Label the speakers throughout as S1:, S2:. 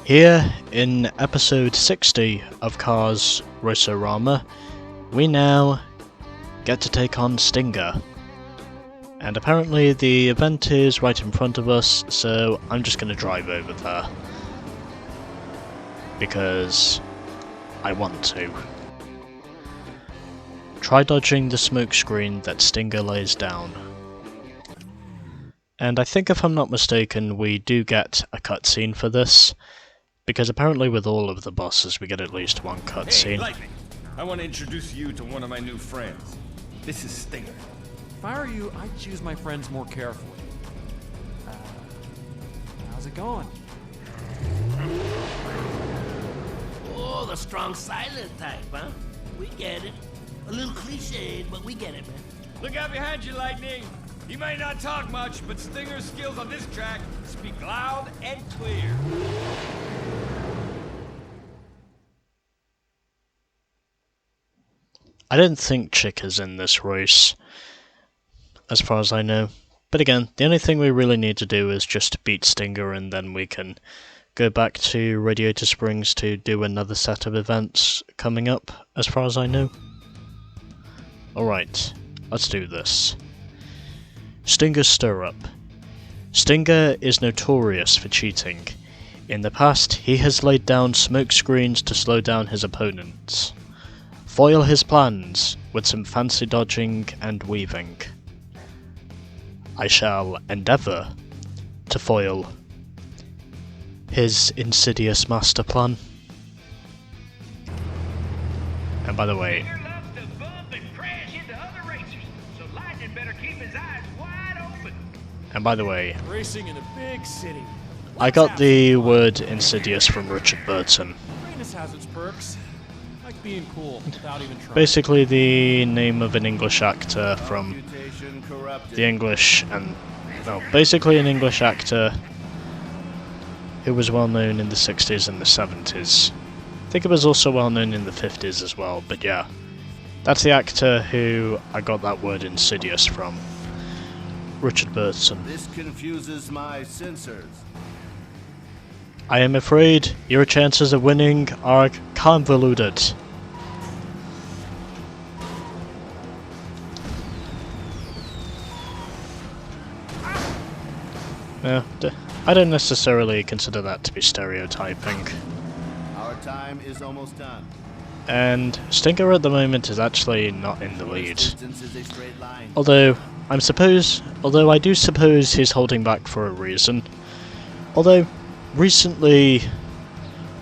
S1: Here, in episode 60 of Cars Race-O-Rama, we now get to take on Stinger. And apparently the event is right in front of us, so I'm just going to drive over there. Because I want to. Try dodging the smoke screen that Stinger lays down. And I think if I'm not mistaken, we do get a cutscene for this. Because apparently with all of the bosses we get at least one cutscene.
S2: Hey, Lightning! I want to introduce you to one of my new friends. This is Stinger.
S3: If I were you, I'd choose my friends more carefully. How's it going?
S4: Oh, the strong silent type, huh? We get it. A little cliched, but we get it, man.
S2: Look out behind you, Lightning! He might not talk much, but Stinger's skills on this track speak loud and clear.
S1: I don't think Chick is in this race, as far as I know. But again, the only thing we really need to do is just beat Stinger, and then we can go back to Radiator Springs to do another set of events coming up, as far as I know. Alright, let's do this. Stinger'sStirUp. Stinger is notorious for cheating. In the past, he has laid down smoke screens to slow down his opponents. Foil his plans with some fancy dodging and weaving. I shall endeavour to foil his insidious master plan. And by the way,
S3: Racing in a big city.
S1: I got the word insidious from Richard Burton.
S3: Greatness has its perks. Like being cool without even trying.
S1: Basically the name of an English actor from the English and... no, basically an English actor who was well known in the 60s and the 70s. I think it was also well known in the 50s as well, but yeah. That's the actor who I got that word insidious from. Richard Burton.
S5: This confuses my sensors.
S1: I am afraid your chances of winning are convoluted. Yeah, I don't necessarily consider that to be stereotyping.
S5: Our time is almost done.
S1: And Stinger at the moment is actually not in the lead.
S5: Distance is a straight line.
S1: Although I do suppose he's holding back for a reason. Although recently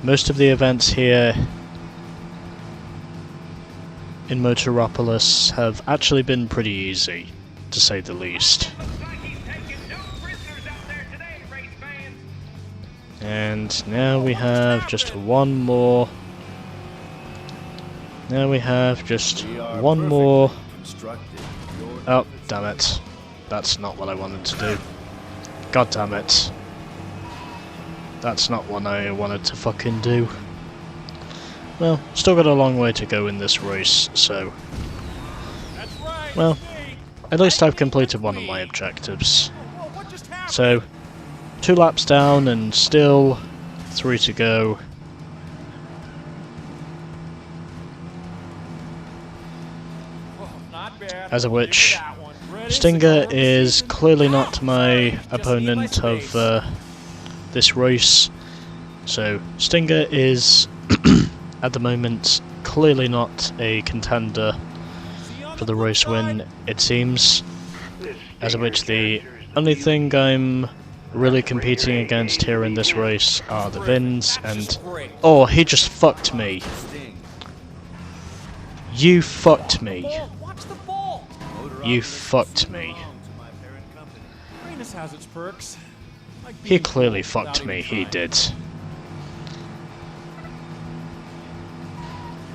S1: most of the events here in Motoropolis have actually been pretty easy, to say the least. And now we have just one more. Now we have just one more. Oh, damn it. That's not what I wanted to do. God damn it. That's not what I wanted to fucking do. Well, still got a long way to go in this race, so... well, at least I've completed one of my objectives. So, 2 laps down and still 3 to go. As of which, Stinger is clearly not my opponent of this race. So, Stinger is, at the moment, clearly not a contender for the race win, it seems. As of which, the only thing I'm really competing against here in this race are the Vins, and... oh, he just fucked me. You fucked me. You fucked me.
S3: Has its perks. Like
S1: He clearly fucked me, he did.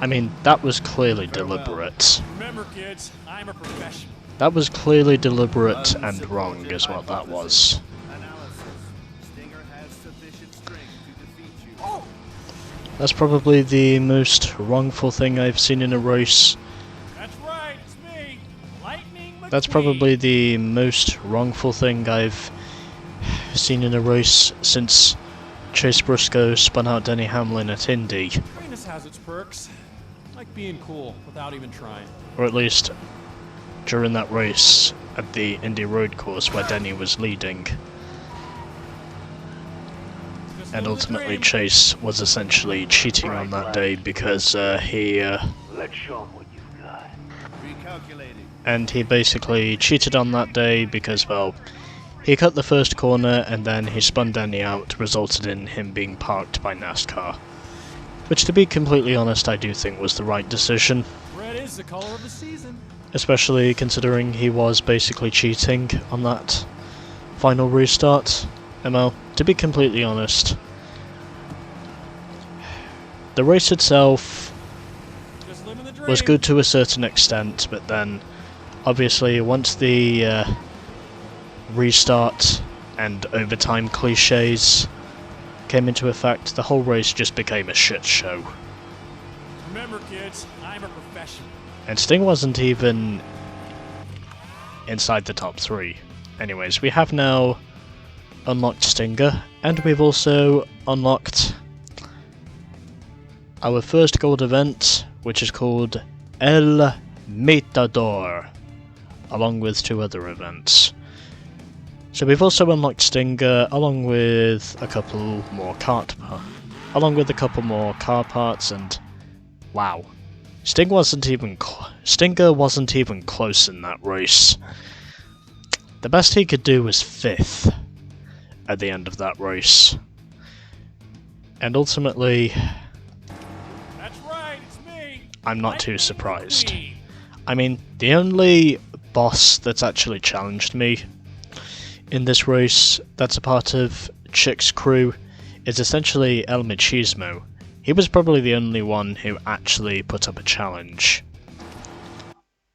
S1: I mean, that was clearly deliberate.
S3: Remember, kids, I'm a professional.
S1: That was clearly deliberate and wrong, is what that was. That's probably the most wrongful thing I've seen in a race.
S3: That's right, it's me, Lightning McQueen.
S1: That's probably the most wrongful thing I've seen in a race since Chase Briscoe spun out Denny Hamlin at Indy,
S3: Greatness has its perks. Like being cool without even trying.
S1: or at least during that race at the Indy Road Course where Denny was leading.
S3: Just
S1: And
S3: live the
S1: ultimately
S3: dream.
S1: Chase was essentially cheating on that day because he
S5: Recalculating.
S1: basically cheated on that day because, well, he cut the first corner and then he spun Denny out, resulted in him being parked by NASCAR. Which, to be completely honest, I do think was the right decision,
S3: Red is the color of the season.
S1: especially considering he was basically cheating on that final restart. Well, to be completely honest, the race itself
S3: Just living the dream.
S1: was good to a certain extent, but then obviously once the restart and overtime cliches came into effect, the whole race just became a shit show.
S3: Remember, kids, I'm a professional.
S1: And Sting wasn't even inside the top 3. Anyways, we have now unlocked Stinger, and we've also unlocked our first gold event, which is called El Matador, along with 2 other events. So we've also unlocked Stinger, along with a couple more car parts, and wow, Stinger wasn't even close in that race. The best he could do was 5th at the end of that race, and ultimately,
S3: That's right, it's me.
S1: I'm not
S3: I'm
S1: too
S3: the
S1: surprised.
S3: queen.
S1: I mean, the only boss that's actually challenged me in this race that's a part of Chick's crew is essentially El Machismo. He was probably the only one who actually put up a challenge.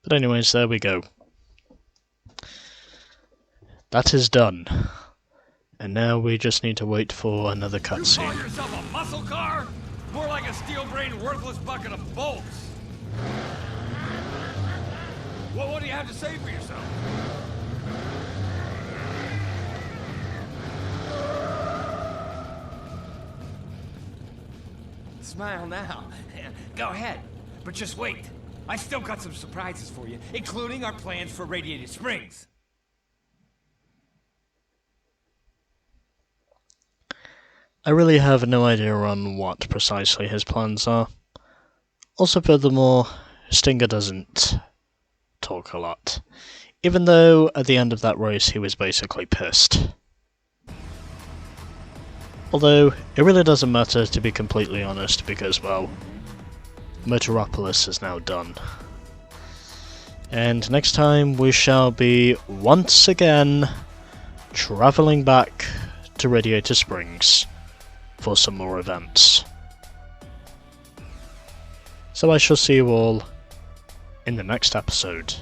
S1: But anyways, there we go. That is done. And now we just need to wait for another
S2: You call
S1: cutscene.
S2: yourself a muscle car? More like a steel-brained, worthless bucket of bolts. Well, what do you have to say for yourself? Smile now. Go ahead. But just wait. I still got some surprises for you, including our plans for Radiated Springs.
S1: I really have no idea on what precisely his plans are. Also, furthermore, Stinger doesn't talk a lot, even though at the end of that race he was basically pissed. Although, it really doesn't matter, to be completely honest, because, well, Motoropolis is now done. And next time we shall be, once again, travelling back to Radiator Springs for some more events. So I shall see you all in the next episode.